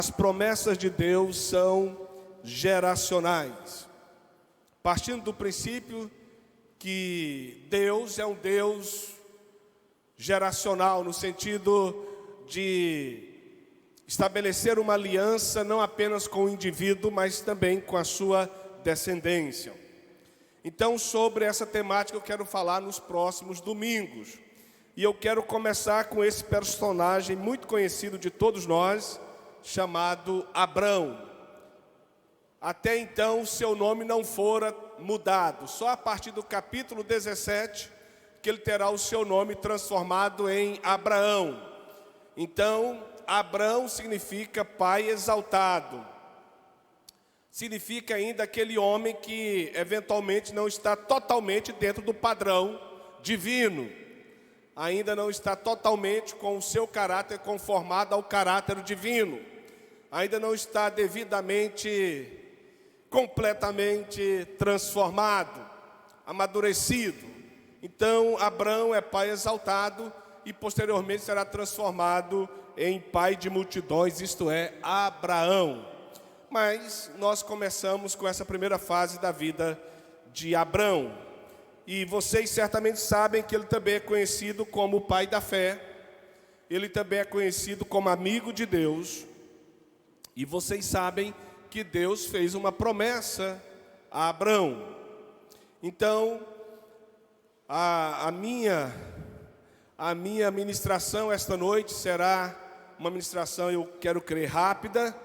As promessas de Deus são geracionais. Partindo do princípio que Deus é um Deus geracional, no sentido de estabelecer uma aliança não apenas com o indivíduo, mas também com a sua descendência. Então, sobre essa temática eu quero falar nos próximos domingos. E eu quero começar com esse personagem muito conhecido de todos nós, chamado Abrão. Até então, seu nome não fora mudado. Só a partir do capítulo 17, que ele terá o seu nome transformado em Abraão. Então, Abrão significa pai exaltado. Significa ainda aquele homem que eventualmente não está totalmente dentro do padrão divino. Ainda não está totalmente com o seu caráter conformado ao caráter divino. Ainda não está devidamente, completamente transformado, amadurecido. Então, Abrão é pai exaltado e posteriormente será transformado em pai de multidões, isto é, Abraão. Mas nós começamos com essa primeira fase da vida de Abrão. E vocês certamente sabem que ele também é conhecido como o pai da fé. Ele também é conhecido como amigo de Deus. E vocês sabem que Deus fez uma promessa a Abrão. Então, a minha ministração esta noite será uma ministração, eu quero crer, rápida,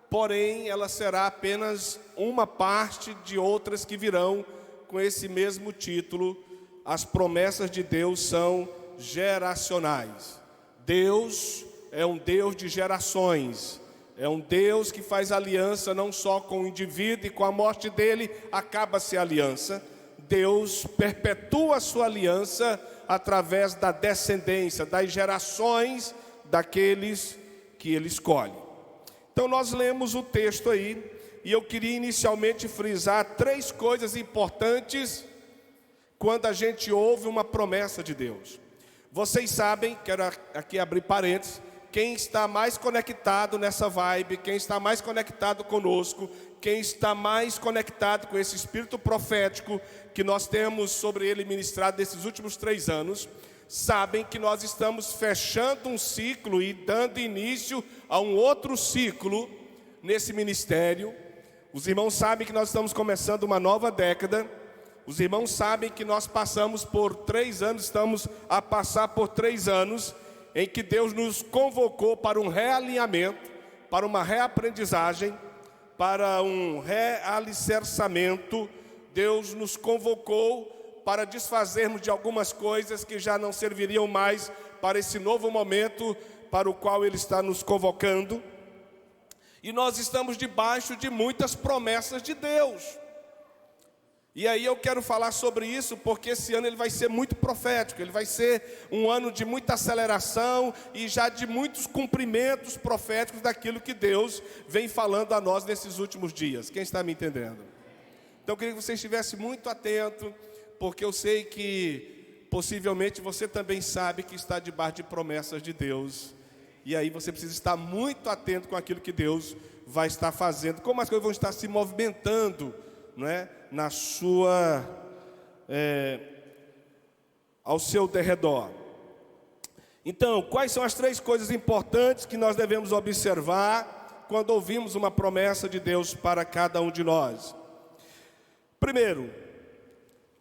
porém ela será apenas uma parte de outras que virão com esse mesmo título. As promessas de Deus são geracionais. Deus é um Deus de gerações. É um Deus que faz aliança não só com o indivíduo, e com a morte dele acaba-se a aliança. Deus perpetua a sua aliança através da descendência, das gerações daqueles que ele escolhe. Então nós lemos o texto aí, e eu queria inicialmente frisar 3 coisas importantes quando a gente ouve uma promessa de Deus. Vocês sabem, quero aqui abrir parênteses, quem está mais conectado nessa vibe, quem está mais conectado conosco, quem está mais conectado com esse espírito profético que nós temos sobre ele ministrado nesses últimos 3 anos, sabem que nós estamos fechando um ciclo e dando início a um outro ciclo nesse ministério. Os irmãos sabem que nós estamos começando uma nova década. Os irmãos sabem que nós passamos por 3 anos, estamos a passar por 3 anos em que Deus nos convocou para um realinhamento, para uma reaprendizagem, para um realicerçamento. Deus nos convocou para desfazermos de algumas coisas que já não serviriam mais para esse novo momento para o qual Ele está nos convocando. E nós estamos debaixo de muitas promessas de Deus. E aí eu quero falar sobre isso porque esse ano ele vai ser muito profético. Ele vai ser um ano de muita aceleração e já de muitos cumprimentos proféticos daquilo que Deus vem falando a nós nesses últimos dias. Quem está me entendendo? Então eu queria que você estivesse muito atento, porque eu sei que possivelmente você também sabe que está debaixo de promessas de Deus. E aí você precisa estar muito atento com aquilo que Deus vai estar fazendo, como as coisas vão estar se movimentando, não é? Na sua, ao seu derredor. Então, quais são as 3 coisas importantes que nós devemos observar quando ouvimos uma promessa de Deus para cada um de nós? Primeiro,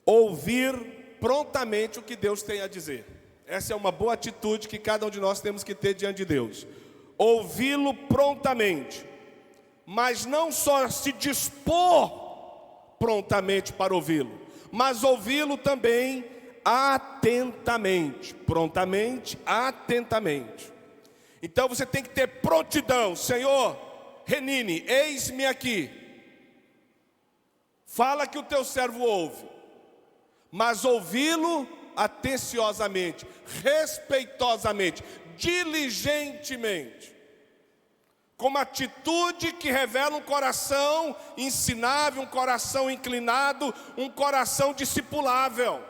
ouvir prontamente o que Deus tem a dizer. Essa é uma boa atitude que cada um de nós temos que ter diante de Deus. Ouvi-lo prontamente, mas não só se dispor prontamente para ouvi-lo, mas ouvi-lo também atentamente. Prontamente, atentamente. Então você tem que ter prontidão. Senhor, Renine, eis-me aqui. Fala que o teu servo ouve, mas ouvi-lo atenciosamente, respeitosamente, diligentemente, com uma atitude que revela um coração ensinável, um coração inclinado, um coração discipulável.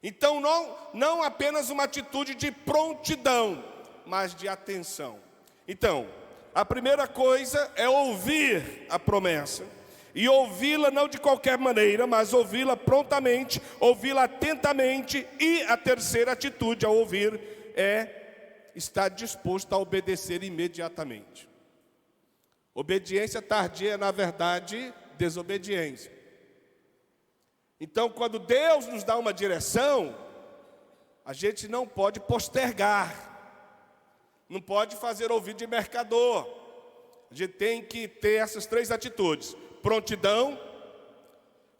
Então não apenas uma atitude de prontidão, mas de atenção. Então, A primeira coisa é ouvir a promessa. E ouvi-la não de qualquer maneira, mas ouvi-la prontamente, ouvi-la atentamente. E a terceira atitude ao ouvir é estar disposto a obedecer imediatamente. Obediência tardia é, na verdade, desobediência. Então, quando Deus nos dá uma direção, a gente não pode postergar. Não pode fazer ouvido de mercador. A gente tem que ter essas três atitudes: prontidão,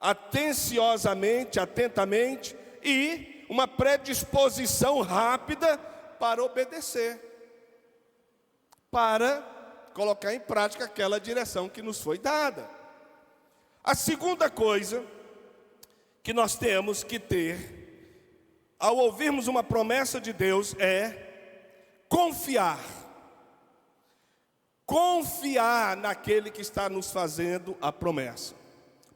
atenciosamente, atentamente, e uma predisposição rápida para obedecer, para colocar em prática aquela direção que nos foi dada. A segunda coisa que nós temos que ter ao ouvirmos uma promessa de Deus é confiar. Confiar naquele que está nos fazendo a promessa.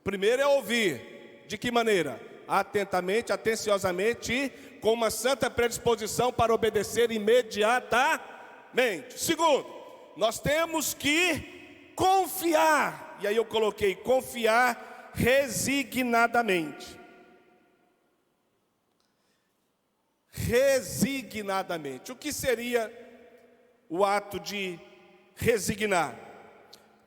Primeiro é ouvir. De que maneira? Atentamente, atenciosamente e com uma santa predisposição para obedecer imediatamente. Segundo, nós temos que confiar. E aí eu coloquei confiar resignadamente. Resignadamente. O que seria o ato de resignar?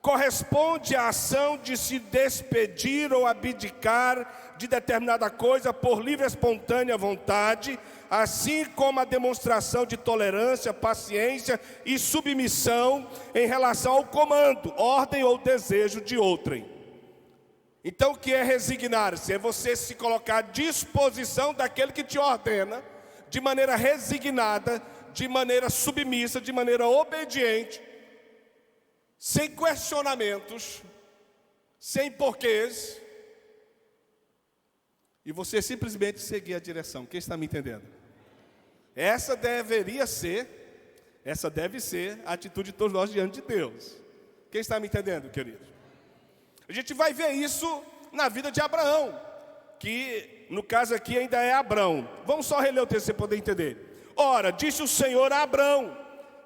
Corresponde à ação de se despedir ou abdicar de determinada coisa por livre e espontânea vontade, assim como a demonstração de tolerância, paciência e submissão em relação ao comando, ordem ou desejo de outrem. Então o que é resignar-se? É você se colocar à disposição daquele que te ordena, de maneira resignada, de maneira submissa, de maneira obediente, sem questionamentos, sem porquês, e você simplesmente seguir a direção. Quem está me entendendo? Essa deve ser a atitude de todos nós diante de Deus. Quem está me entendendo, querido? A gente vai ver isso na vida de Abraão, que no caso aqui ainda é Abrão. Vamos só reler o texto para você poder entender. Ora, disse o Senhor a Abrão: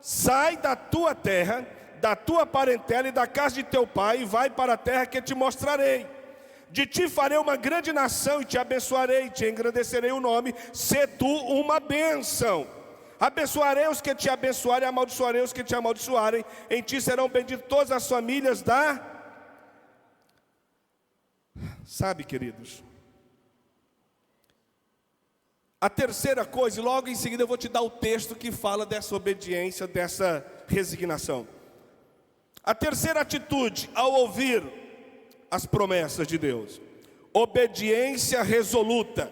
sai da tua terra, da tua parentela e da casa de teu pai, e vai para a terra que te mostrarei. De ti farei uma grande nação, e te abençoarei, e te engrandecerei o nome, sê tu uma bênção. Abençoarei os que te abençoarem, amaldiçoarei os que te amaldiçoarem. Em ti serão benditas todas as famílias da... Sabe, queridos, a terceira coisa, e logo em seguida eu vou te dar o texto que fala dessa obediência, dessa resignação. A terceira atitude ao ouvir as promessas de Deus: obediência resoluta.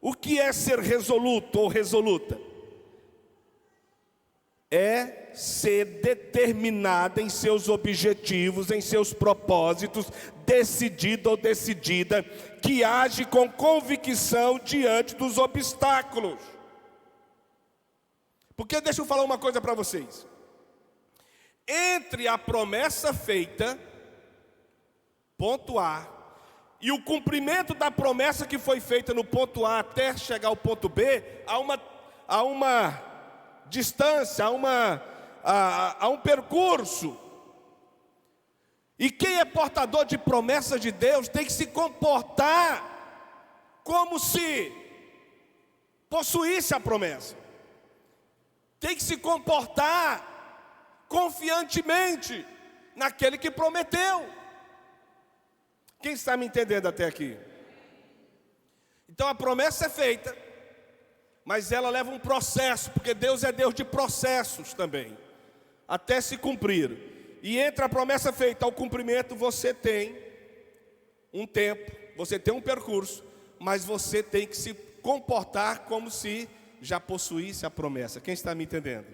O que é ser resoluto ou resoluta? É ser determinada em seus objetivos, em seus propósitos, decidida ou decidida, que age com convicção diante dos obstáculos. Porque deixa eu falar uma coisa para vocês. Entre a promessa feita, ponto A, e o cumprimento da promessa que foi feita no ponto A até chegar ao ponto B, há uma distância, há um percurso. E quem é portador de promessa de Deus tem que se comportar como se possuísse a promessa. Tem que se comportar confiantemente naquele que prometeu. Quem está me entendendo até aqui? Então a promessa é feita, mas ela leva um processo, porque Deus é Deus de processos também, até se cumprir. E entre a promessa feita ao cumprimento, você tem um tempo, você tem um percurso, mas você tem que se comportar como se já possuísse a promessa. Quem está me entendendo?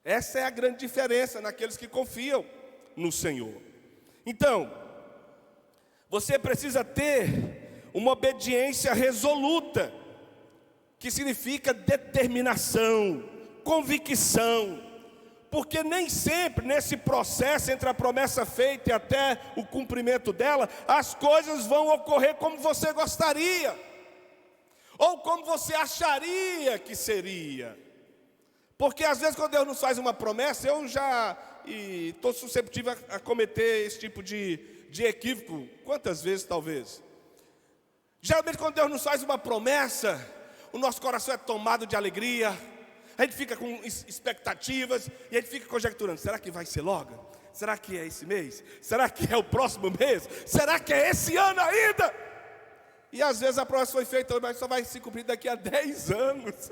Essa é a grande diferença naqueles que confiam no Senhor. Então, você precisa ter uma obediência resoluta, que significa determinação, convicção, porque nem sempre nesse processo entre a promessa feita e até o cumprimento dela, as coisas vão ocorrer como você gostaria, ou como você acharia que seria. Porque às vezes quando Deus nos faz uma promessa, eu já estou susceptível a cometer esse tipo de equívoco. Quantas vezes talvez? Geralmente quando Deus nos faz uma promessa, o nosso coração é tomado de alegria, a gente fica com expectativas e a gente fica conjecturando: será que vai ser logo? Será que é esse mês? Será que é o próximo mês? Será que é esse ano ainda? E às vezes a promessa foi feita, mas só vai se cumprir daqui a 10 anos.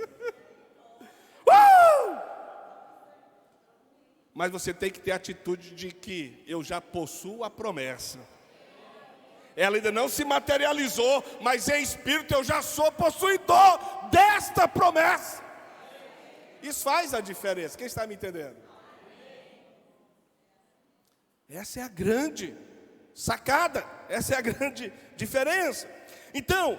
Mas você tem que ter a atitude de que eu já possuo a promessa. Ela ainda não se materializou, mas em espírito eu já sou possuidor desta promessa. Isso faz a diferença. Quem está me entendendo? Essa é a grande sacada, essa é a grande diferença. Então,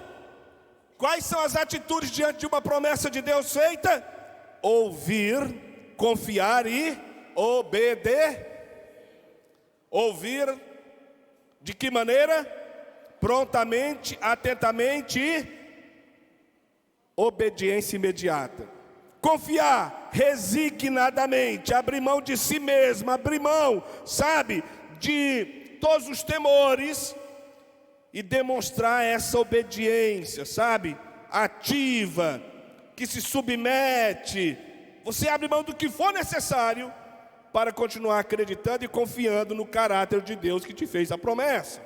quais são as atitudes diante de uma promessa de Deus feita? Ouvir, confiar e obedecer. Ouvir de que maneira? Prontamente, atentamente e obediência imediata. Confiar resignadamente, abrir mão de si mesmo, abrir mão, sabe, de todos os temores e demonstrar essa obediência, sabe, ativa, que se submete. Você abre mão do que for necessário para continuar acreditando e confiando no caráter de Deus que te fez a promessa.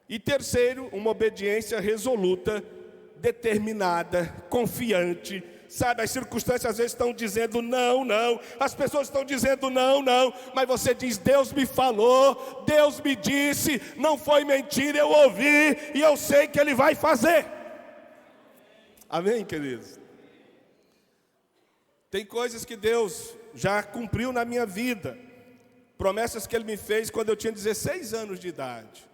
E terceiro, uma obediência resoluta, determinada, confiante. Sabe, as circunstâncias às vezes estão dizendo não, não. As pessoas estão dizendo não, não. Mas você diz: Deus me falou, Deus me disse, não foi mentira, eu ouvi e eu sei que Ele vai fazer. Amém, queridos? Tem coisas que Deus já cumpriu na minha vida. Promessas que Ele me fez quando eu tinha 16 anos de idade.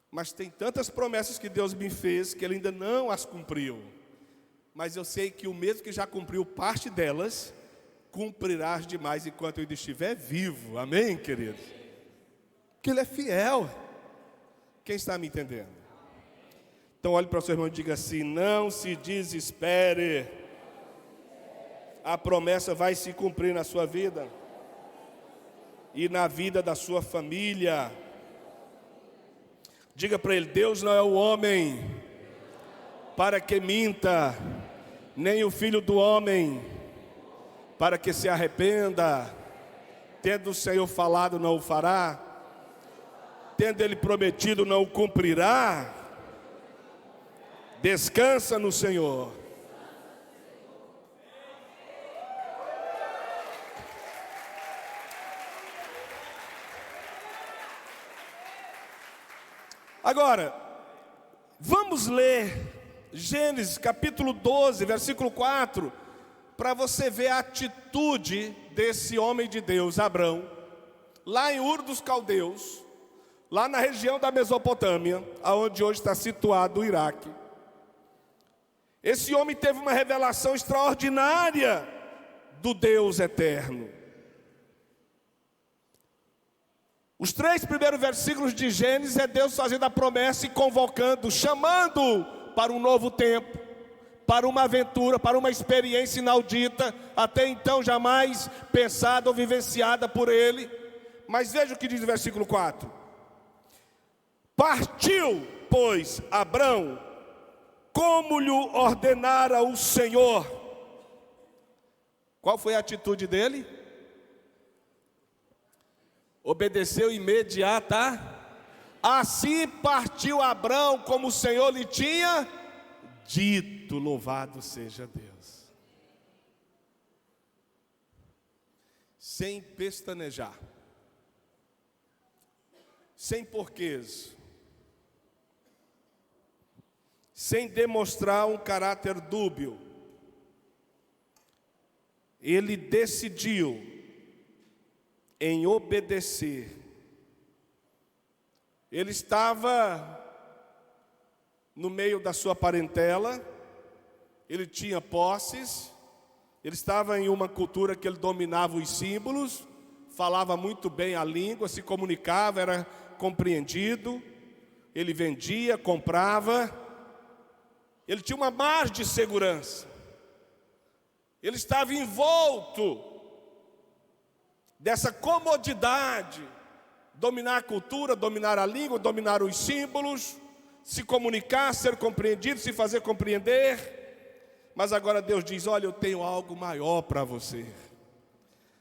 Mas tem tantas promessas que Deus me fez que Ele ainda não as cumpriu. Mas eu sei que o mesmo que já cumpriu parte delas, cumprirá as demais enquanto eu ainda estiver vivo. Amém, queridos? Que Ele é fiel. Quem está me entendendo? Então olhe para o seu irmão e diga assim: não se desespere. A promessa vai se cumprir na sua vida e na vida da sua família. Diga para ele: Deus não é o homem para que minta, nem o filho do homem para que se arrependa. Tendo o Senhor falado, não o fará. Tendo Ele prometido, não o cumprirá. Descansa no Senhor. Agora, vamos ler Gênesis capítulo 12, versículo 4, para você ver a atitude desse homem de Deus, Abrão, lá em Ur dos Caldeus, lá na região da Mesopotâmia, aonde hoje está situado o Iraque. Esse homem teve uma revelação extraordinária do Deus eterno. Os 3 primeiros versículos de Gênesis é Deus fazendo a promessa e convocando, chamando para um novo tempo, para uma aventura, para uma experiência inaudita, até então jamais pensada ou vivenciada por ele. Mas veja o que diz o versículo 4. Partiu, pois, Abrão, como lhe ordenara o Senhor. Qual foi a atitude dele? Obedeceu imediata. Assim partiu Abrão, como o Senhor lhe tinha dito. Louvado seja Deus. Sem pestanejar, sem porquês, sem demonstrar um caráter dúbio, ele decidiu em obedecer. Ele estava no meio da sua parentela, ele tinha posses, ele estava em uma cultura que ele dominava os símbolos, falava muito bem a língua, se comunicava, era compreendido, ele vendia, comprava, ele tinha uma margem de segurança. Ele estava envolto dessa comodidade, dominar a cultura, dominar a língua, dominar os símbolos, se comunicar, ser compreendido, se fazer compreender. Mas agora Deus diz: olha, eu tenho algo maior para você.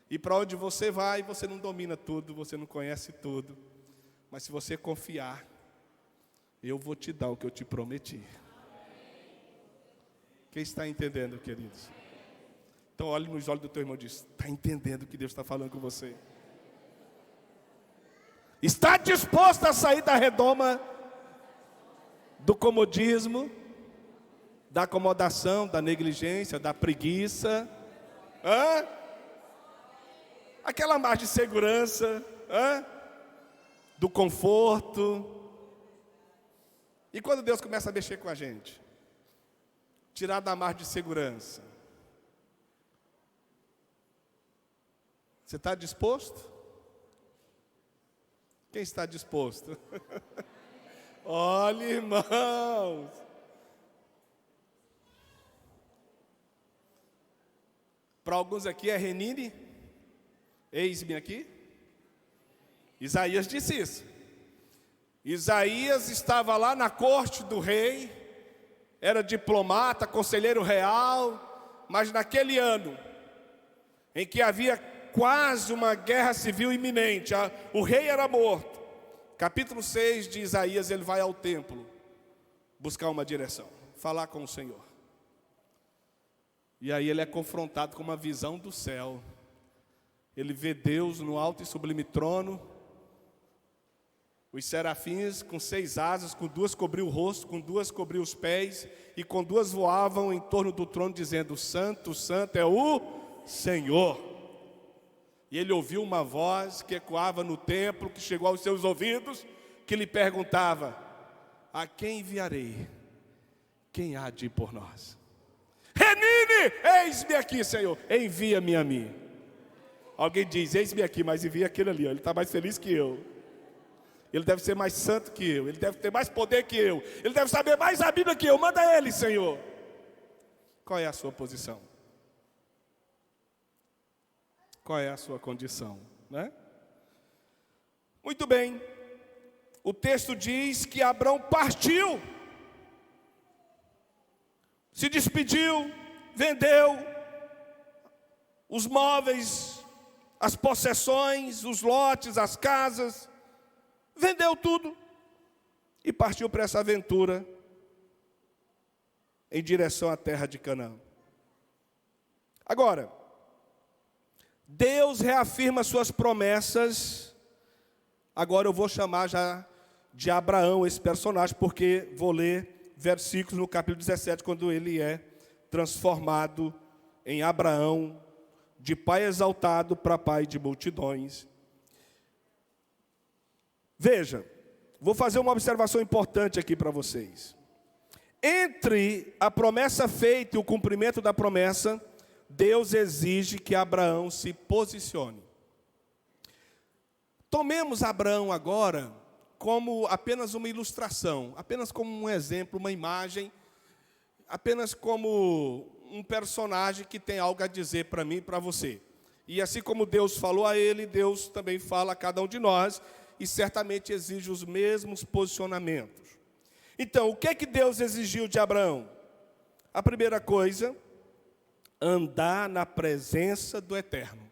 E para onde você vai, você não domina tudo, você não conhece tudo. Mas se você confiar, eu vou te dar o que eu te prometi. Quem está entendendo, queridos? Então olhe nos olhos do teu irmão e diz: está entendendo o que Deus está falando com você? Está disposto a sair da redoma do comodismo, da acomodação, da negligência, da preguiça? Aquela margem de segurança, do conforto. E quando Deus começa a mexer com a gente, tirar da margem de segurança, você está disposto? Quem está disposto? Olha, irmãos. Para alguns aqui é Renine. Eis-me aqui. Isaías disse isso. Isaías estava lá na corte do rei, era diplomata, conselheiro real, mas naquele ano em que havia quase uma guerra civil iminente, o rei era morto. Capítulo 6 de Isaías, ele vai ao templo buscar uma direção, falar com o Senhor. E aí ele é confrontado com uma visão do céu. Ele vê Deus no alto e sublime trono, os serafins com 6 asas, com 2 cobriu o rosto, com 2 cobriu os pés, e com 2 voavam em torno do trono, dizendo: Santo, Santo é o Senhor. E ele ouviu uma voz que ecoava no templo, que chegou aos seus ouvidos, que lhe perguntava: a quem enviarei? Quem há de ir por nós? Renine, eis-me aqui, Senhor, envia-me a mim. Alguém diz: eis-me aqui, mas envia aquele ali, ele está mais feliz que eu. Ele deve ser mais santo que eu, ele deve ter mais poder que eu, ele deve saber mais a Bíblia que eu. Manda ele, Senhor. Qual é a sua posição? Qual é a sua condição, né? Muito bem. O texto diz que Abrão partiu, se despediu, vendeu os móveis, as possessões, os lotes, as casas, vendeu tudo e partiu para essa aventura em direção à terra de Canaã. Agora, Deus reafirma suas promessas. Agora eu vou chamar já de Abraão esse personagem, porque vou ler versículos no capítulo 17, quando ele é transformado em Abraão, de pai exaltado para pai de multidões. Veja, vou fazer uma observação importante aqui para vocês. Entre a promessa feita e o cumprimento da promessa, Deus exige que Abraão se posicione. Tomemos Abraão agora como apenas uma ilustração, apenas como um exemplo, uma imagem, apenas como um personagem que tem algo a dizer para mim e para você. E assim como Deus falou a ele, Deus também fala a cada um de nós, e certamente exige os mesmos posicionamentos. Então, o que é que Deus exigiu de Abraão? A primeira coisa: andar na presença do Eterno.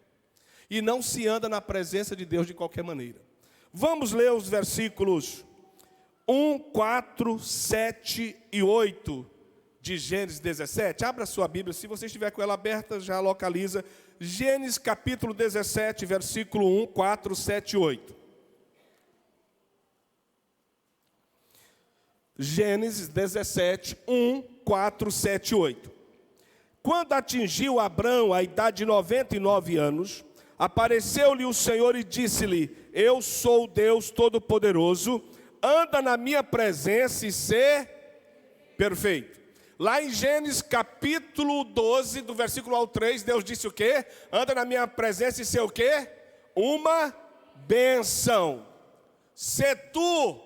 E não se anda na presença de Deus de qualquer maneira. Vamos ler os versículos 1, 4, 7 e 8 de Gênesis 17. Abra sua Bíblia, se você estiver com ela aberta, já localiza. Gênesis capítulo 17, versículo 1, 4, 7 e 8. Gênesis 17, 1, 4, 7 e 8. Quando atingiu Abrão a idade de 99 anos, apareceu-lhe o Senhor e disse-lhe: eu sou o Deus Todo-Poderoso, anda na minha presença e sê perfeito. Lá em Gênesis capítulo 12, do versículo ao 3, Deus disse o quê? Anda na minha presença e sê o quê? Uma bênção. Sê tu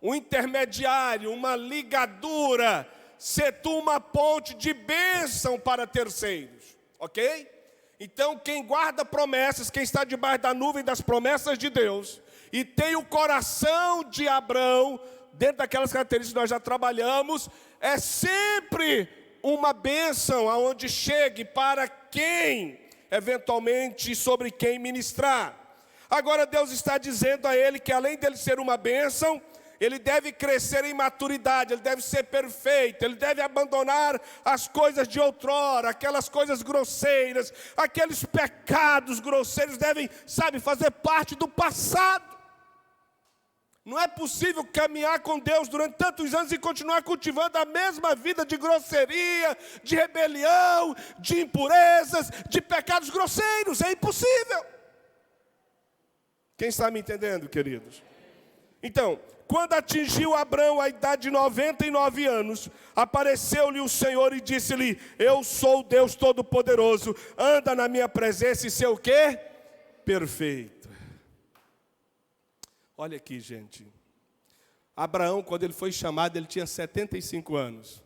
um intermediário, uma ligadura, sê tu uma ponte de bênção para terceiros. Ok? Então, quem guarda promessas, quem está debaixo da nuvem das promessas de Deus, e tem o coração de Abraão, dentro daquelas características que nós já trabalhamos, é sempre uma bênção aonde chegue para quem, eventualmente, sobre quem ministrar. Agora Deus está dizendo a ele que além dele ser uma bênção, ele deve crescer em maturidade, ele deve ser perfeito, ele deve abandonar as coisas de outrora, aquelas coisas grosseiras, aqueles pecados grosseiros devem, fazer parte do passado. Não é possível caminhar com Deus durante tantos anos e continuar cultivando a mesma vida de grosseria, de rebelião, de impurezas, de pecados grosseiros. É impossível. Quem está me entendendo, queridos? Então, quando atingiu Abrão a idade de 99 anos, apareceu-lhe o Senhor e disse-lhe: eu sou o Deus Todo-Poderoso, anda na minha presença e ser o quê? Perfeito. Olha aqui, gente. Abraão, quando ele foi chamado, ele tinha 75 anos.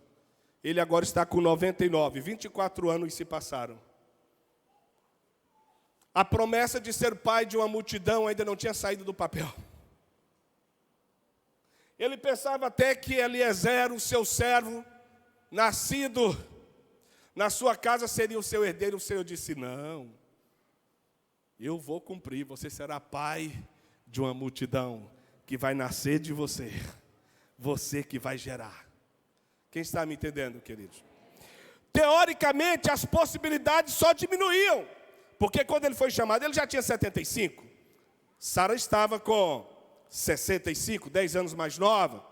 Ele agora está com 99, 24 anos se passaram. A promessa de ser pai de uma multidão ainda não tinha saído do papel. Ele pensava até que Eliezer, o seu servo, nascido na sua casa, seria o seu herdeiro. O Senhor disse: não, eu vou cumprir, você será pai de uma multidão que vai nascer de você, você que vai gerar. Quem está me entendendo, queridos? Teoricamente, as possibilidades só diminuíam, porque quando ele foi chamado, ele já tinha 75. Sara estava com 65, 10 anos mais nova.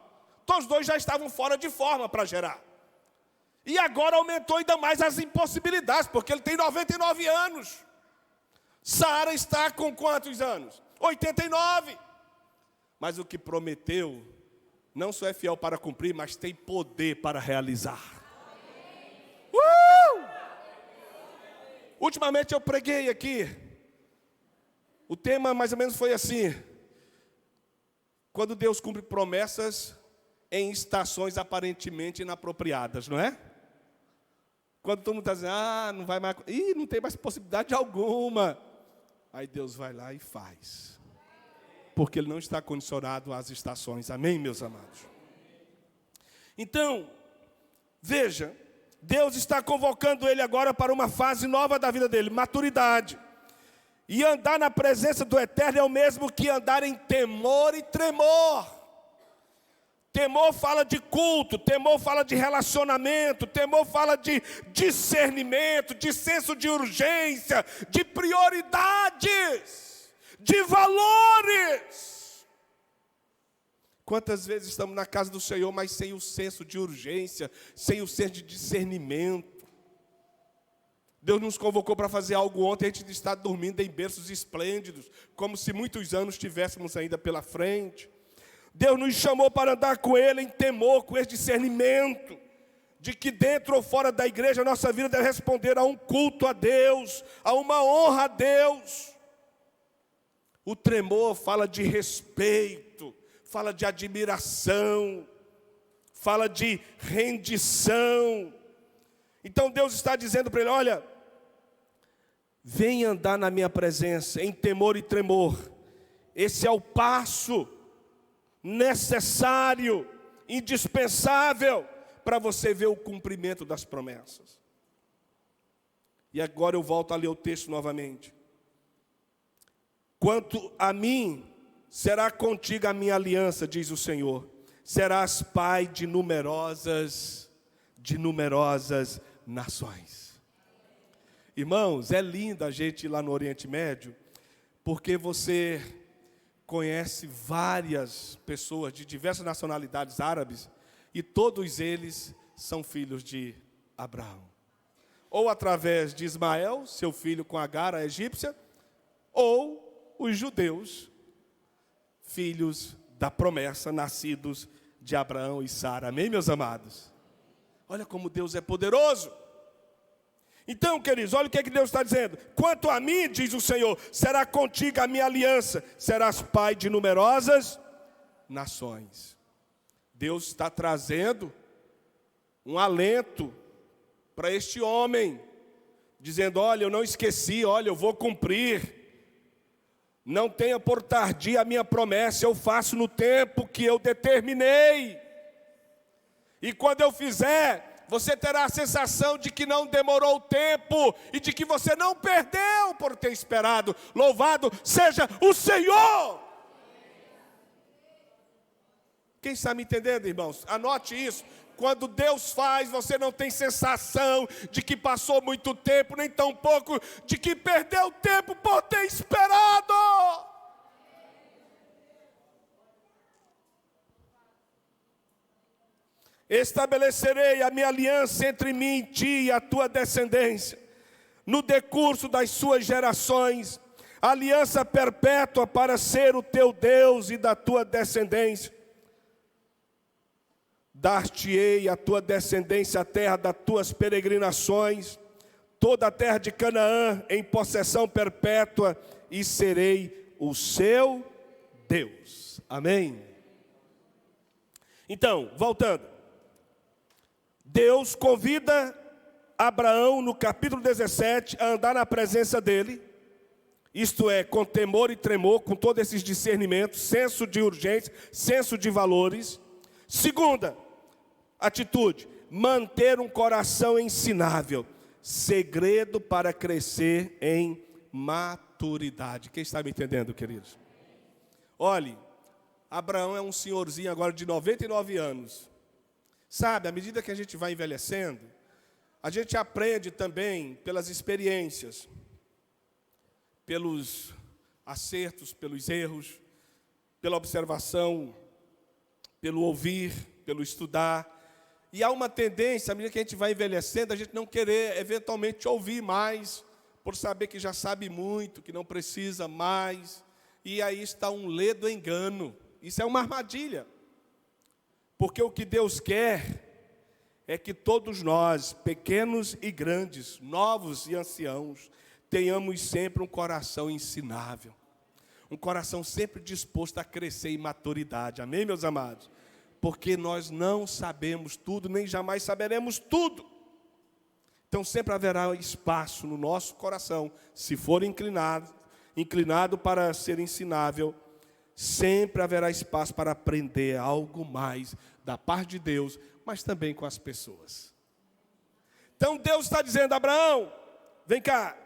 Então os dois já estavam fora de forma para gerar. E agora aumentou ainda mais as impossibilidades, porque ele tem 99 anos. Sara está com quantos anos? 89. Mas o que prometeu não só é fiel para cumprir, mas tem poder para realizar. Ultimamente eu preguei aqui. O tema mais ou menos foi assim: quando Deus cumpre promessas em estações aparentemente inapropriadas, não é? Quando todo mundo está dizendo: não vai mais, não tem mais possibilidade alguma. Aí Deus vai lá e faz. Porque Ele não está condicionado às estações. Amém, meus amados? Então, veja, Deus está convocando ele agora para uma fase nova da vida dele, maturidade. E andar na presença do Eterno é o mesmo que andar em temor e tremor. Temor fala de culto, temor fala de relacionamento, temor fala de discernimento, de senso de urgência, de prioridades, de valores. Quantas vezes estamos na casa do Senhor, mas sem o senso de urgência, sem o senso de discernimento. Deus nos convocou para fazer algo ontem, a gente está dormindo em berços esplêndidos, como se muitos anos tivéssemos ainda pela frente. Deus nos chamou para andar com Ele em temor, com esse discernimento, de que dentro ou fora da igreja a nossa vida deve responder a um culto a Deus, a uma honra a Deus. O tremor fala de respeito, fala de admiração, fala de rendição. Então Deus está dizendo para ele: olha, vem andar na minha presença em temor e tremor. Esse é o passo necessário, indispensável, para você ver o cumprimento das promessas. E agora eu volto a ler o texto novamente. Quanto a mim, será contigo a minha aliança, diz o Senhor. Serás pai de numerosas nações. Irmãos, é lindo a gente ir lá no Oriente Médio, porque você conhece várias pessoas de diversas nacionalidades árabes, e todos eles são filhos de Abraão. Ou através de Ismael, seu filho com Agar, a egípcia, ou os judeus, filhos da promessa, nascidos de Abraão e Sara. Amém, meus amados? Olha como Deus é poderoso. Então, queridos, olha o que Deus está dizendo. Quanto a mim, diz o Senhor, será contigo a minha aliança, serás pai de numerosas nações. Deus está trazendo um alento para este homem, dizendo: olha, eu não esqueci, olha, eu vou cumprir. Não tenha por tardia a minha promessa, eu faço no tempo que eu determinei. E quando eu fizer, você terá a sensação de que não demorou tempo e de que você não perdeu por ter esperado. Louvado seja o Senhor! Quem está me entendendo, irmãos? Anote isso. Quando Deus faz, você não tem sensação de que passou muito tempo, nem tampouco de que perdeu tempo por ter esperado. Estabelecerei a minha aliança entre mim e ti e a tua descendência, no decurso das suas gerações, aliança perpétua para ser o teu Deus e da tua descendência. Dar-te-ei a tua descendência a terra das tuas peregrinações, toda a terra de Canaã em possessão perpétua, e serei o seu Deus. Amém? Então, voltando. Deus convida Abraão, no capítulo 17, a andar na presença dele, isto é, com temor e tremor, com todos esses discernimentos, senso de urgência, senso de valores. Segunda atitude, manter um coração ensinável, segredo para crescer em maturidade. Quem está me entendendo, queridos? Olhe, Abraão é um senhorzinho agora de 99 anos. Sabe, à medida que a gente vai envelhecendo, a gente aprende também pelas experiências, pelos acertos, pelos erros, pela observação, pelo ouvir, pelo estudar. E há uma tendência, à medida que a gente vai envelhecendo, a gente não querer eventualmente ouvir mais, por saber que já sabe muito, que não precisa mais. E aí está um ledo engano. Isso é uma armadilha. Porque o que Deus quer é que todos nós, pequenos e grandes, novos e anciãos, tenhamos sempre um coração ensinável. Um coração sempre disposto a crescer em maturidade. Amém, meus amados? Porque nós não sabemos tudo, nem jamais saberemos tudo. Então sempre haverá espaço no nosso coração, se for inclinado para ser ensinável, sempre haverá espaço para aprender algo mais da parte de Deus, mas também com as pessoas. Então Deus está dizendo: Abraão, vem cá,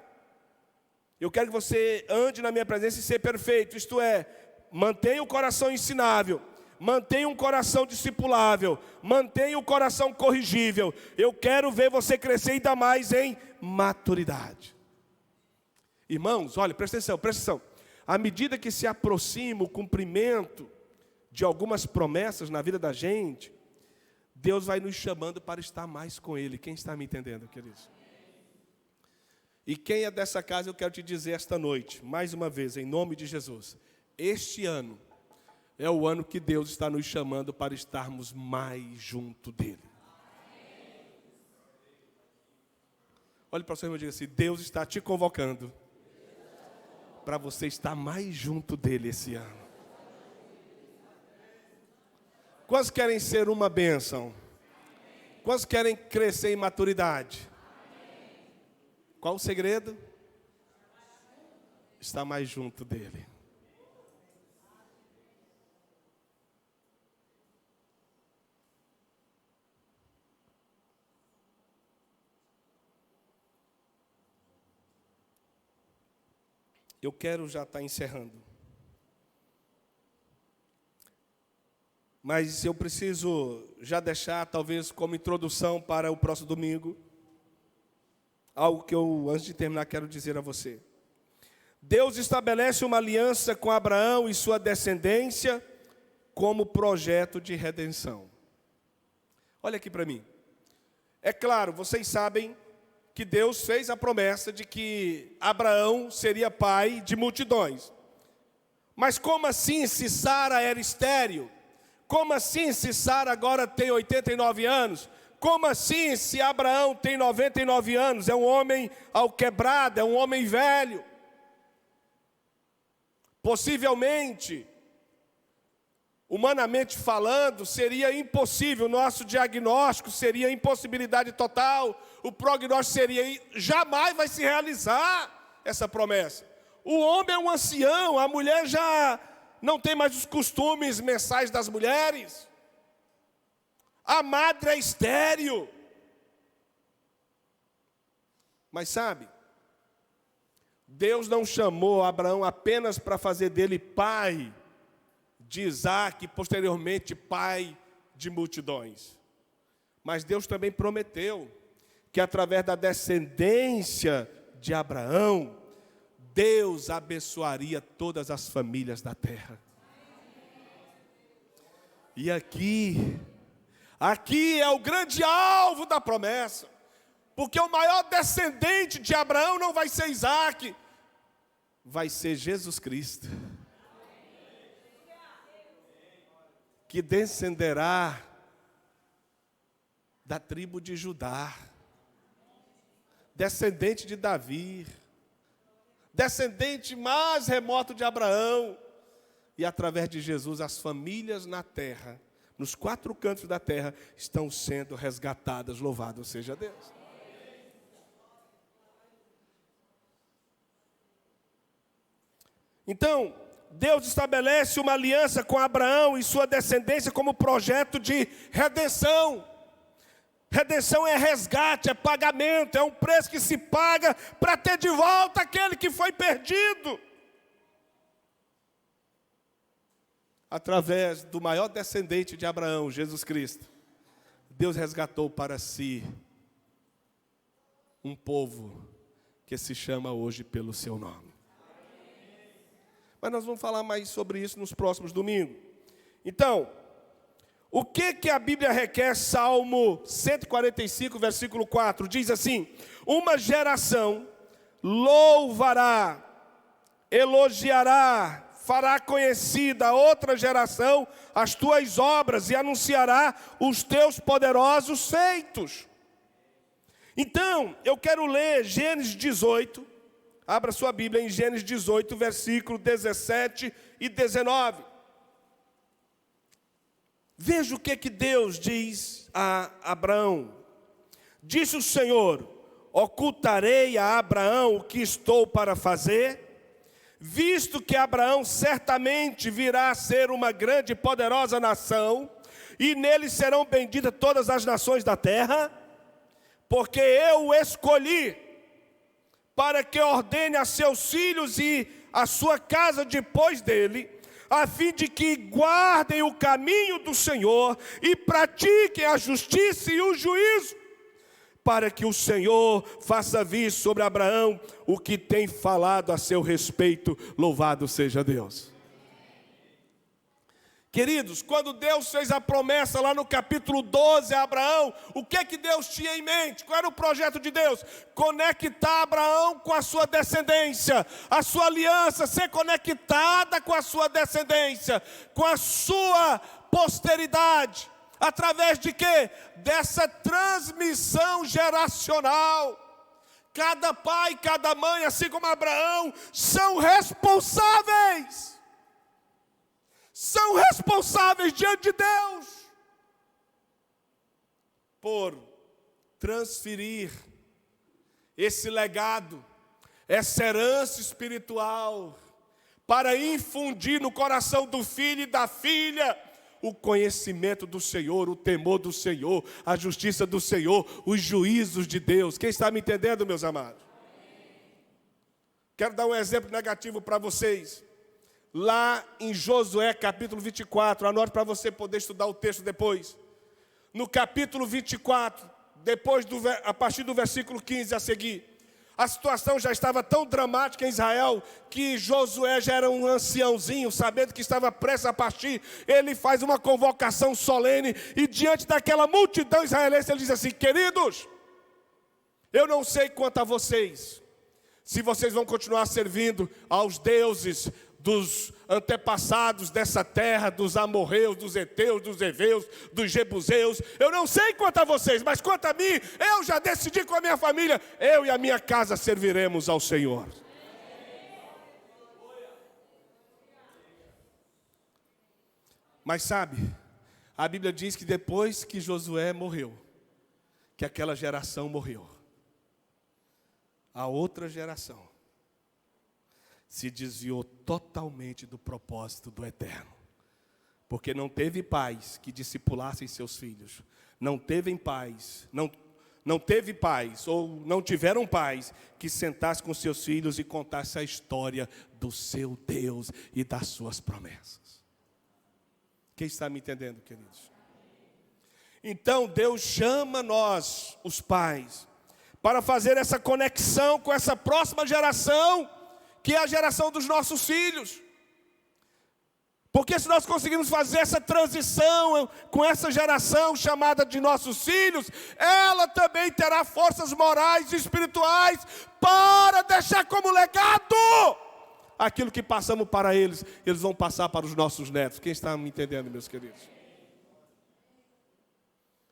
eu quero que você ande na minha presença e ser perfeito, isto é, mantenha o coração ensinável, mantenha um coração discipulável, mantenha o coração corrigível. Eu quero ver você crescer ainda mais em maturidade. Irmãos, olha, presta atenção. À medida que se aproxima o cumprimento de algumas promessas na vida da gente, Deus vai nos chamando para estar mais com Ele. Quem está me entendendo, queridos? E quem é dessa casa, eu quero te dizer esta noite, mais uma vez, em nome de Jesus, este ano é o ano que Deus está nos chamando para estarmos mais junto dEle. Olhe para o seu irmão e diga assim: Deus está te convocando para você estar mais junto dEle esse ano. Quantos querem ser uma bênção? Quantos querem crescer em maturidade? Qual o segredo? Estar mais junto dEle. Eu quero já estar encerrando. Mas eu preciso já deixar, talvez, como introdução para o próximo domingo, algo que eu, antes de terminar, quero dizer a você. Deus estabelece uma aliança com Abraão e sua descendência como projeto de redenção. Olha aqui para mim. É claro, vocês sabem que Deus fez a promessa de que Abraão seria pai de multidões. Mas como assim se Sara era estéril? Como assim se Sara agora tem 89 anos? Como assim se Abraão tem 99 anos? É um homem alquebrado, é um homem velho. Possivelmente, Humanamente falando, seria impossível, o nosso diagnóstico seria impossibilidade total, o prognóstico seria, jamais vai se realizar essa promessa. O homem é um ancião, a mulher já não tem mais os costumes mensais das mulheres, a madre é estéril. Mas sabe, Deus não chamou Abraão apenas para fazer dele pai de Isaac e posteriormente pai de multidões. Mas Deus também prometeu que através da descendência de Abraão, Deus abençoaria todas as famílias da terra. E aqui é o grande alvo da promessa, porque o maior descendente de Abraão não vai ser Isaac, vai ser Jesus Cristo, que descenderá da tribo de Judá, descendente de Davi, descendente mais remoto de Abraão, e através de Jesus as famílias na terra, nos 4 cantos da terra, estão sendo resgatadas, louvado seja Deus. Então, Deus estabelece uma aliança com Abraão e sua descendência como projeto de redenção. Redenção é resgate, é pagamento, é um preço que se paga para ter de volta aquele que foi perdido. Através do maior descendente de Abraão, Jesus Cristo, Deus resgatou para si um povo que se chama hoje pelo seu nome. Mas nós vamos falar mais sobre isso nos próximos domingos. Então, o que a Bíblia requer? Salmo 145, versículo 4, diz assim: uma geração louvará, elogiará, fará conhecida a outra geração as tuas obras e anunciará os teus poderosos feitos. Então, eu quero ler Gênesis 18, abra sua Bíblia em Gênesis 18, versículo 17 e 19. Veja o que Deus diz a Abraão. Disse o Senhor: ocultarei a Abraão o que estou para fazer? Visto que Abraão certamente virá a ser uma grande e poderosa nação, e nele serão benditas todas as nações da terra, porque eu o escolhi para que ordene a seus filhos e a sua casa depois dele, a fim de que guardem o caminho do Senhor e pratiquem a justiça e o juízo, para que o Senhor faça vir sobre Abraão o que tem falado a seu respeito. Louvado seja Deus. Queridos, quando Deus fez a promessa lá no capítulo 12 a Abraão, o que Deus tinha em mente? Qual era o projeto de Deus? Conectar Abraão com a sua descendência, a sua aliança ser conectada com a sua descendência, com a sua posteridade. Através de quê? Dessa transmissão geracional. Cada pai, cada mãe, assim como Abraão, são responsáveis. São responsáveis diante de Deus por transferir esse legado, essa herança espiritual, para infundir no coração do filho e da filha o conhecimento do Senhor, o temor do Senhor, a justiça do Senhor, os juízos de Deus. Quem está me entendendo, meus amados? Quero dar um exemplo negativo para vocês. Lá em Josué, capítulo 24, anote para você poder estudar o texto depois. No capítulo 24, a partir do versículo 15 a seguir, a situação já estava tão dramática em Israel, que Josué já era um anciãozinho, sabendo que estava prestes a partir. Ele faz uma convocação solene, e diante daquela multidão israelense, ele diz assim: queridos, eu não sei quanto a vocês, se vocês vão continuar servindo aos deuses dos antepassados dessa terra, dos amorreus, dos heteus, dos heveus, dos jebuseus. Eu não sei quanto a vocês, mas quanto a mim, eu já decidi com a minha família, eu e a minha casa serviremos ao Senhor. Mas sabe, a Bíblia diz que depois que Josué morreu, que aquela geração morreu, a outra geração se desviou totalmente do propósito do Eterno. Porque não teve pais que discipulassem seus filhos. Não teve pais, ou não tiveram pais que sentassem com seus filhos e contassem a história do seu Deus e das suas promessas. Quem está me entendendo, queridos? Então Deus chama nós, os pais, para fazer essa conexão com essa próxima geração, que é a geração dos nossos filhos. Porque se nós conseguirmos fazer essa transição com essa geração chamada de nossos filhos, ela também terá forças morais e espirituais para deixar como legado aquilo que passamos para eles, eles vão passar para os nossos netos. Quem está me entendendo, meus queridos?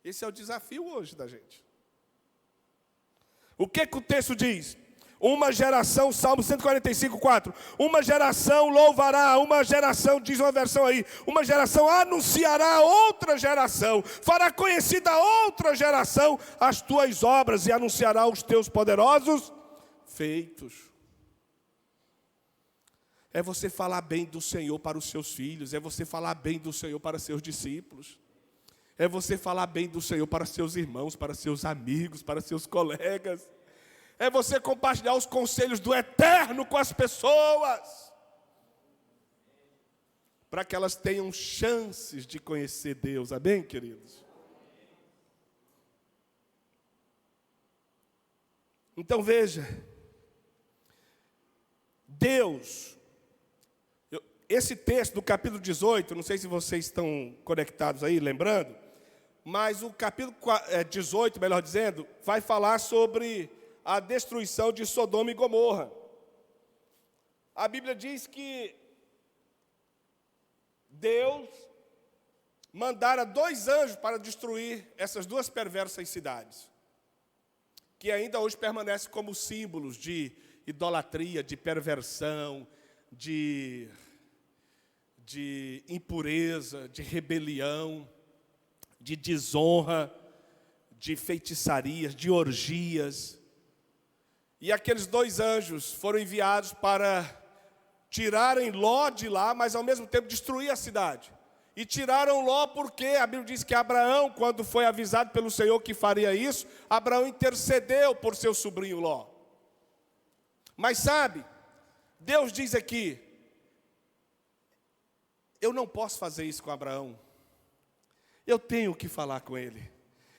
Esse é o desafio hoje da gente. O que o texto diz? Uma geração, Salmo 145, 4. Uma geração louvará, uma geração, diz uma versão aí, uma geração anunciará a outra geração, fará conhecida a outra geração as tuas obras e anunciará os teus poderosos feitos. É você falar bem do Senhor para os seus filhos, é você falar bem do Senhor para seus discípulos, é você falar bem do Senhor para seus irmãos, para seus amigos, para seus colegas. É você compartilhar os conselhos do Eterno com as pessoas, para que elas tenham chances de conhecer Deus. Amém, queridos? Então veja, Deus, esse texto do capítulo 18, não sei se vocês estão conectados aí, lembrando, mas o capítulo 18, melhor dizendo, vai falar sobre a destruição de Sodoma e Gomorra. A Bíblia diz que Deus mandara 2 anjos para destruir essas 2 perversas cidades, que ainda hoje permanecem como símbolos de idolatria, de perversão, de impureza, de rebelião, de desonra, de feitiçarias, de orgias. E aqueles 2 anjos foram enviados para tirarem Ló de lá, mas ao mesmo tempo destruir a cidade. E tiraram Ló porque a Bíblia diz que Abraão, quando foi avisado pelo Senhor que faria isso, Abraão intercedeu por seu sobrinho Ló. Mas sabe, Deus diz aqui, eu não posso fazer isso com Abraão. Eu tenho que falar com ele.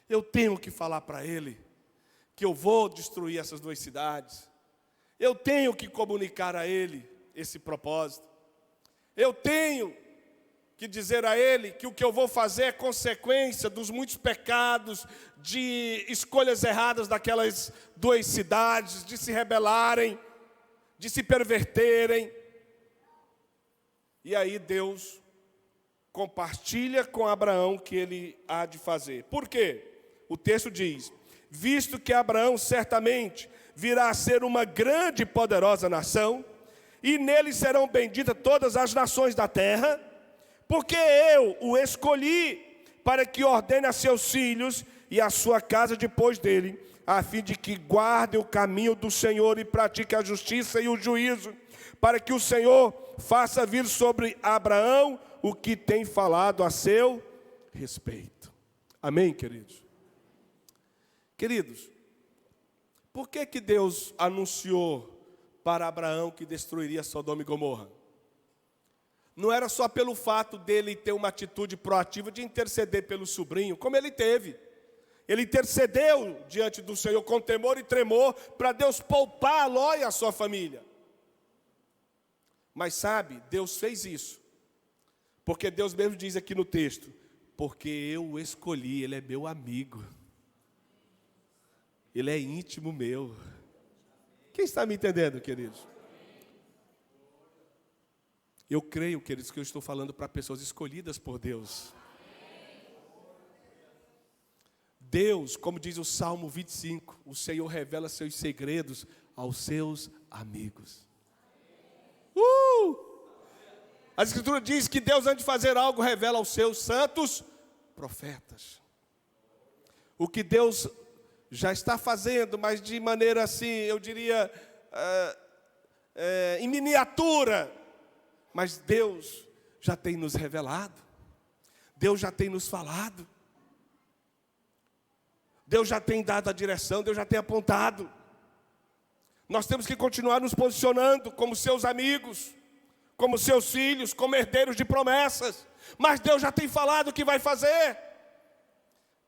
Eu tenho que falar para ele que eu vou destruir essas 2 cidades. Eu tenho que comunicar a ele esse propósito. Eu tenho que dizer a ele que o que eu vou fazer é consequência dos muitos pecados, de escolhas erradas daquelas 2 cidades, de se rebelarem, de se perverterem. E aí Deus compartilha com Abraão o que ele há de fazer. Por quê? O texto diz, visto que Abraão certamente virá a ser uma grande e poderosa nação, e nele serão benditas todas as nações da terra, porque eu o escolhi para que ordene a seus filhos e a sua casa depois dele, a fim de que guardem o caminho do Senhor e pratiquem a justiça e o juízo, para que o Senhor faça vir sobre Abraão o que tem falado a seu respeito. Amém, queridos? Queridos, por que Deus anunciou para Abraão que destruiria Sodoma e Gomorra? Não era só pelo fato dele ter uma atitude proativa de interceder pelo sobrinho, como ele teve. Ele intercedeu diante do Senhor com temor e tremor para Deus poupar Ló e a sua família. Mas sabe, Deus fez isso, porque Deus mesmo diz aqui no texto, porque eu o escolhi, ele é meu amigo. Ele é íntimo meu. Quem está me entendendo, queridos? Eu creio, queridos, que eu estou falando para pessoas escolhidas por Deus. Deus, como diz o Salmo 25, o Senhor revela seus segredos aos seus amigos. A Escritura diz que Deus, antes de fazer algo, revela aos seus santos profetas. O que Deus já está fazendo, mas de maneira assim, eu diria, em miniatura. Mas Deus já tem nos revelado. Deus já tem nos falado. Deus já tem dado a direção, Deus já tem apontado. Nós temos que continuar nos posicionando como seus amigos, como seus filhos, como herdeiros de promessas. Mas Deus já tem falado o que vai fazer.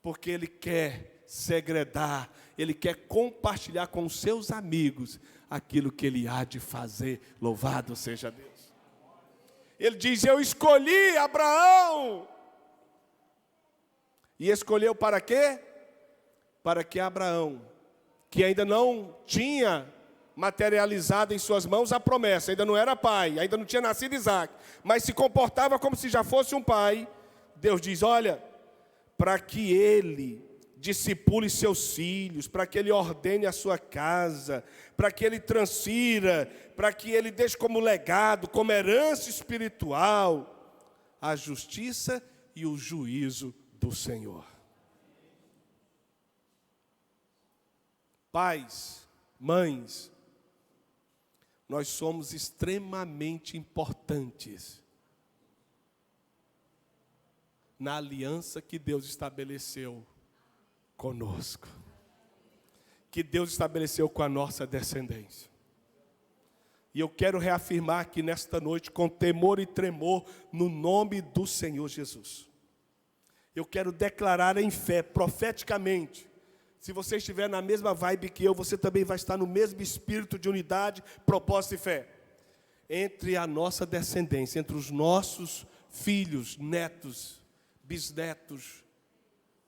Porque Ele quer segredar, Ele quer compartilhar com os seus amigos aquilo que Ele há de fazer. Louvado seja Deus. Ele diz, eu escolhi Abraão. E escolheu para quê? Para que Abraão, que ainda não tinha materializado em suas mãos a promessa, ainda não era pai, ainda não tinha nascido Isaac, mas se comportava como se já fosse um pai. Deus diz, olha, para que ele discipule seus filhos, para que ele ordene a sua casa, para que ele transfira, para que ele deixe como legado, como herança espiritual, a justiça e o juízo do Senhor. Pais, mães, nós somos extremamente importantes na aliança que Deus estabeleceu conosco, que Deus estabeleceu com a nossa descendência. E eu quero reafirmar aqui nesta noite, com temor e tremor, no nome do Senhor Jesus. Eu quero declarar em fé, profeticamente, se você estiver na mesma vibe que eu, você também vai estar no mesmo espírito de unidade, propósito e fé. Entre a nossa descendência, entre os nossos filhos, netos, bisnetos,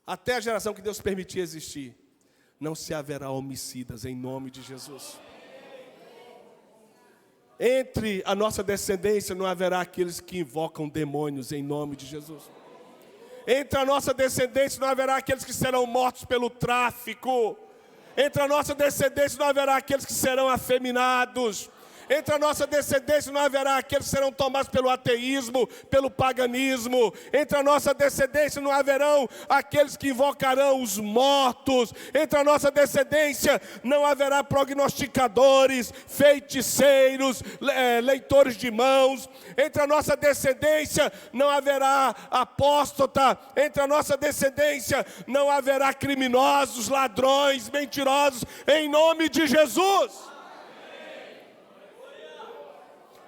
até a geração que Deus permitir existir, não se haverá homicidas em nome de Jesus. Entre a nossa descendência não haverá aqueles que invocam demônios em nome de Jesus. Entre a nossa descendência não haverá aqueles que serão mortos pelo tráfico. Entre a nossa descendência não haverá aqueles que serão afeminados. Entre a nossa descendência não haverá aqueles que serão tomados pelo ateísmo, pelo paganismo. Entre a nossa descendência não haverão aqueles que invocarão os mortos. Entre a nossa descendência não haverá prognosticadores, feiticeiros, leitores de mãos. Entre a nossa descendência não haverá apóstata. Entre a nossa descendência não haverá criminosos, ladrões, mentirosos, em nome de Jesus.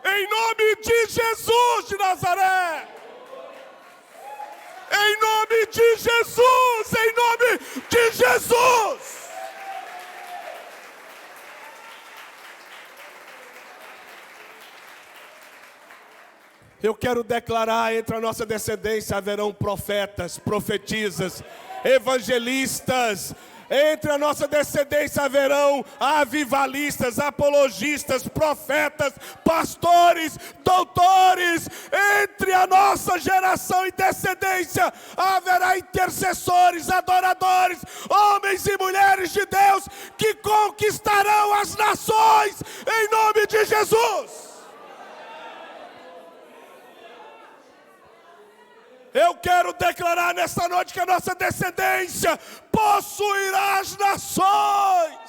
Em nome de Jesus de Nazaré. Em nome de Jesus. Em nome de Jesus. Eu quero declarar, entre a nossa descendência haverão profetas, profetisas, evangelistas. Entre a nossa descendência haverão avivalistas, apologistas, profetas, pastores, doutores. Entre a nossa geração e descendência haverá intercessores, adoradores, homens e mulheres de Deus que conquistarão as nações em nome de Jesus. Eu quero declarar nesta noite que a nossa descendência possuirá as nações.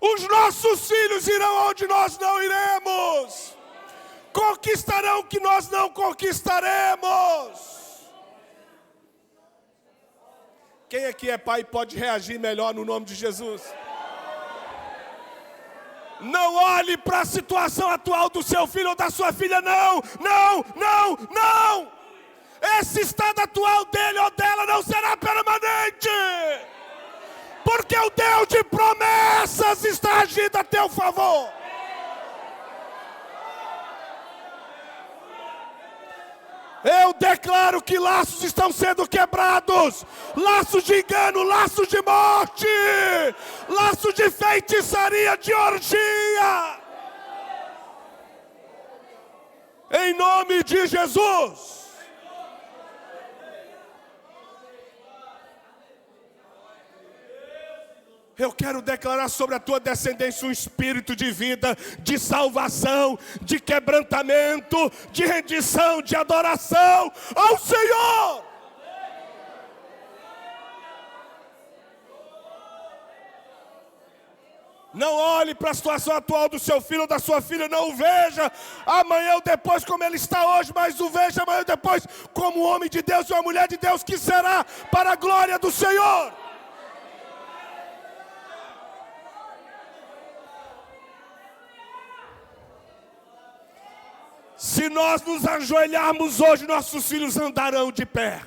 Os nossos filhos irão onde nós não iremos. Conquistarão o que nós não conquistaremos. Quem aqui é pai pode reagir melhor no nome de Jesus? Não olhe para a situação atual do seu filho ou da sua filha, não, não, não, não. Esse estado atual dele ou dela não será permanente. Porque o Deus de promessas está agindo a teu favor. Eu declaro que laços estão sendo quebrados. Laços de engano, laços de morte. Laços de feitiçaria, de orgia. Em nome de Jesus. Eu quero declarar sobre a tua descendência um espírito de vida, de salvação, de quebrantamento, de rendição, de adoração ao Senhor. Não olhe para a situação atual do seu filho ou da sua filha, não o veja amanhã ou depois como ele está hoje, mas o veja amanhã ou depois como um homem de Deus e uma mulher de Deus que será para a glória do Senhor. Se nós nos ajoelharmos hoje, nossos filhos andarão de pé.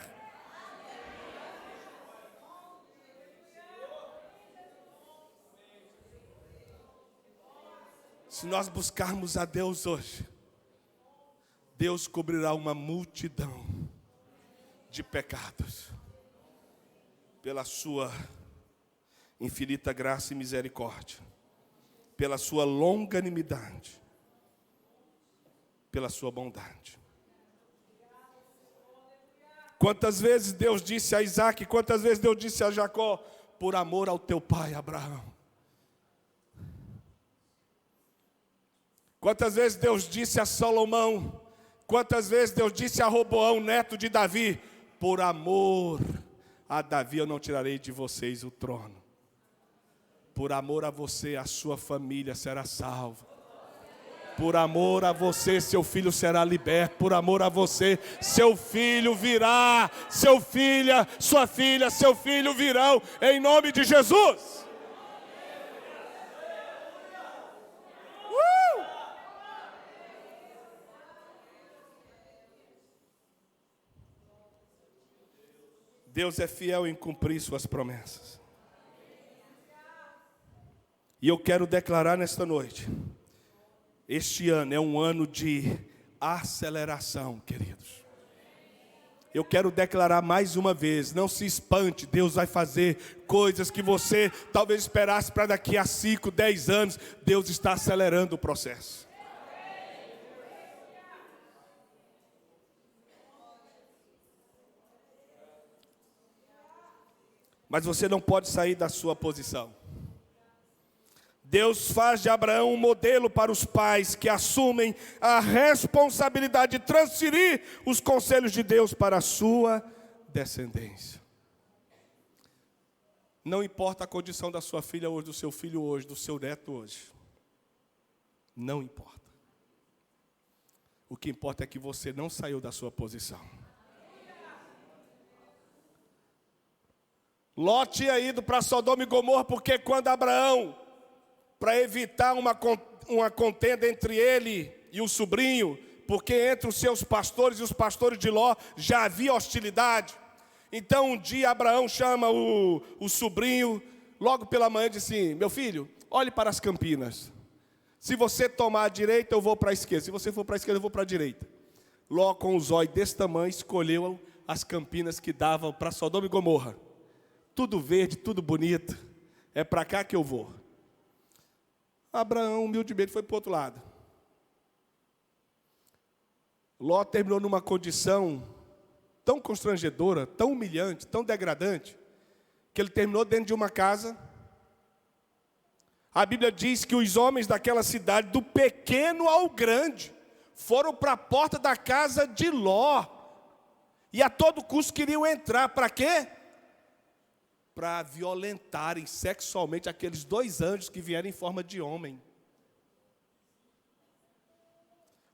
Se nós buscarmos a Deus hoje, Deus cobrirá uma multidão de pecados, pela sua infinita graça e misericórdia, pela sua longanimidade, pela sua bondade. Quantas vezes Deus disse a Isaac, quantas vezes Deus disse a Jacó, por amor ao teu pai Abraão. Quantas vezes Deus disse a Salomão, quantas vezes Deus disse a Roboão, neto de Davi, por amor a Davi eu não tirarei de vocês o trono. Por amor a você, a sua família será salva. Por amor a você, seu filho será liberto. Por amor a você, seu filho virá. Sua filha, seu filho virão. Em nome de Jesus. Deus é fiel em cumprir suas promessas. E eu quero declarar nesta noite, este ano é um ano de aceleração, queridos. Eu quero declarar mais uma vez, não se espante, Deus vai fazer coisas que você talvez esperasse para daqui a 5, 10 anos. Deus está acelerando o processo. Mas você não pode sair da sua posição. Deus faz de Abraão um modelo para os pais que assumem a responsabilidade de transferir os conselhos de Deus para a sua descendência. Não importa a condição da sua filha hoje, do seu filho hoje, do seu neto hoje. Não importa. O que importa é que você não saiu da sua posição. Ló tinha ido para Sodoma e Gomorra porque quando Abraão, para evitar uma contenda entre ele e o sobrinho, porque entre os seus pastores e os pastores de Ló já havia hostilidade. Então um dia Abraão chama o sobrinho, logo pela manhã disse assim, meu filho, olhe para as campinas. Se você tomar a direita, eu vou para a esquerda. Se você for para a esquerda, eu vou para a direita. Ló, com os olhos desse tamanho, escolheu as campinas que davam para Sodoma e Gomorra. Tudo verde, tudo bonito. É para cá que eu vou. Abraão, humildemente, foi para o outro lado. Ló terminou numa condição tão constrangedora, tão humilhante, tão degradante, que ele terminou dentro de uma casa. A Bíblia diz que os homens daquela cidade, do pequeno ao grande, foram para a porta da casa de Ló. E a todo custo queriam entrar. Para quê? Para violentarem sexualmente aqueles 2 anjos que vieram em forma de homem.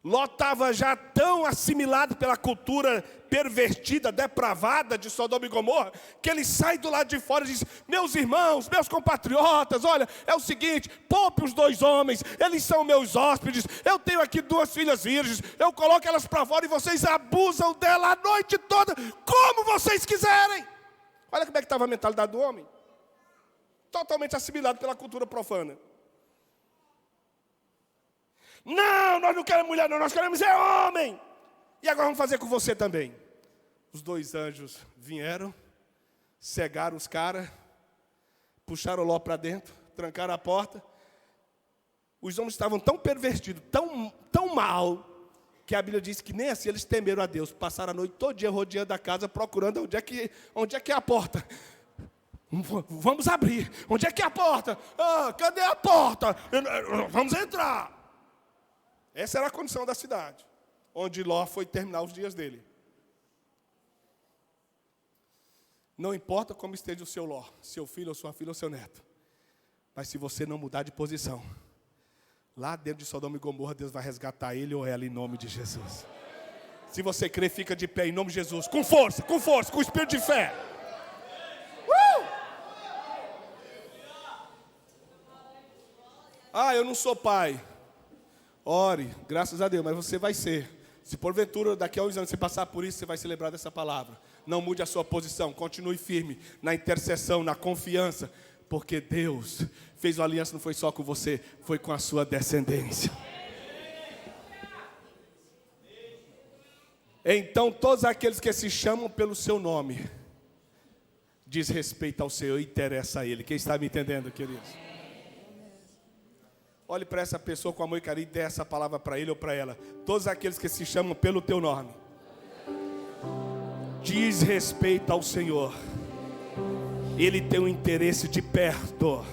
Ló estava já tão assimilado pela cultura pervertida, depravada de Sodoma e Gomorra, que ele sai do lado de fora e diz, meus irmãos, meus compatriotas, olha, é o seguinte, poupe os 2 homens, eles são meus hóspedes, eu tenho aqui 2 filhas virgens, eu coloco elas para fora e vocês abusam dela a noite toda, como vocês quiserem. Olha como é que estava a mentalidade do homem. Totalmente assimilado pela cultura profana. Não, nós não queremos mulher não, nós queremos é homem. E agora vamos fazer com você também. Os 2 anjos vieram, cegaram os caras, puxaram Ló para dentro, trancaram a porta. Os homens estavam tão pervertidos, tão mal, que a Bíblia diz que nem assim eles temeram a Deus. Passaram a noite todo dia rodeando a casa, procurando onde é que é a porta. Vamos abrir. Onde é que é a porta? Cadê a porta? Vamos entrar. Essa era a condição da cidade, onde Ló foi terminar os dias dele. Não importa como esteja o seu Ló, seu filho ou sua filha ou seu neto. Mas se você não mudar de posição, lá dentro de Sodoma e Gomorra, Deus vai resgatar ele ou ela em nome de Jesus. Se você crê, fica de pé em nome de Jesus. Com força, com espírito de fé. Eu não sou pai. Ore, graças a Deus, mas você vai ser. Se porventura daqui a uns anos você passar por isso, você vai se lembrar dessa palavra. Não mude a sua posição, continue firme na intercessão, na confiança, porque Deus fez uma aliança, não foi só com você, foi com a sua descendência. Então todos aqueles que se chamam pelo seu nome, diz respeito ao Senhor e interessa a Ele. Quem está me entendendo, queridos? Olhe para essa pessoa com amor e carinho e dê essa palavra para ele ou para ela. Todos aqueles que se chamam pelo teu nome, diz respeito ao Senhor. Ele tem um interesse de perto.